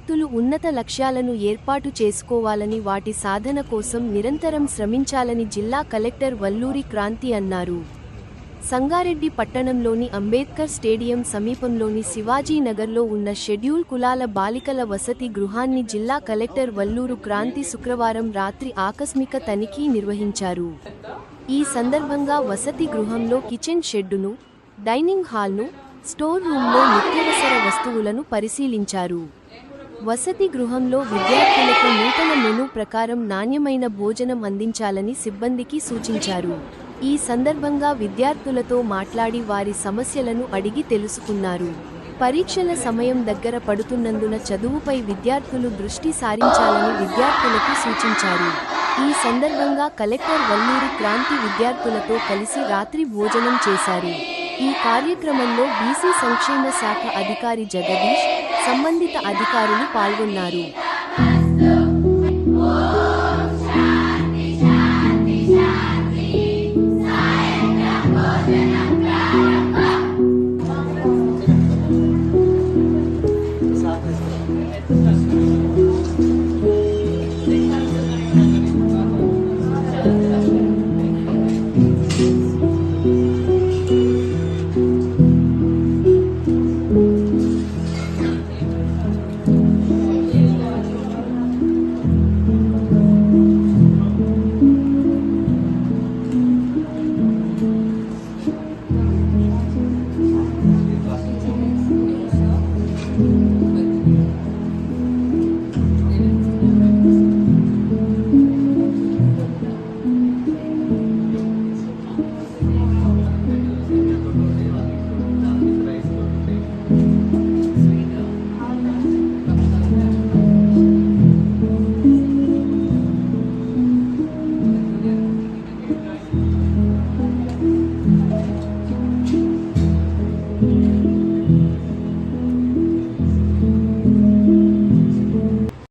విద్యార్థులు ఉన్నత లక్ష్యాలను ఏర్పాటు చేసుకోవాలని వాటి సాధన కోసం నిరంతరం శ్రమించాలని జిల్లా కలెక్టర్ వల్లూరి క్రాంతి అన్నారు. సంగారెడ్డి పట్టణంలోని అంబేద్కర్ స్టేడియం సమీపంలోని శివాజీ నగర్లో ఉన్న షెడ్యూల్ కులాల బాలికల వసతి గృహాన్ని జిల్లా కలెక్టర్ వల్లూరు క్రాంతి శుక్రవారం రాత్రి ఆకస్మిక తనిఖీ నిర్వహించారు. ఈ సందర్భంగా వసతి గృహంలో కిచెన్ షెడ్డును, డైనింగ్ హాల్ను, స్టోర్ రూంలో నిత్యావసర వస్తువులను పరిశీలించారు. వసతి గృహంలో విద్యార్థులకు నూతన మెనూ ప్రకారం నాణ్యమైన భోజనం అందించాలని సిబ్బందికి సూచించారు. ఈ సందర్భంగా విద్యార్థులతో మాట్లాడి వారి సమస్యలను అడిగి తెలుసుకున్నారు. పరీక్షల సమయం దగ్గర పడుతున్నందున చదువుపై విద్యార్థులు దృష్టి సారించాలని విద్యార్థులకు సూచించారు. ఈ సందర్భంగా కలెక్టర్ వల్లూరి క్రాంతి విద్యార్థులతో కలిసి రాత్రి భోజనం చేశారు. ఈ కార్యక్రమంలో బీసీ సంక్షేమ శాఖ అధికారి జగదీష్, సంబంధిత అధికారులు పాల్గొన్నారు.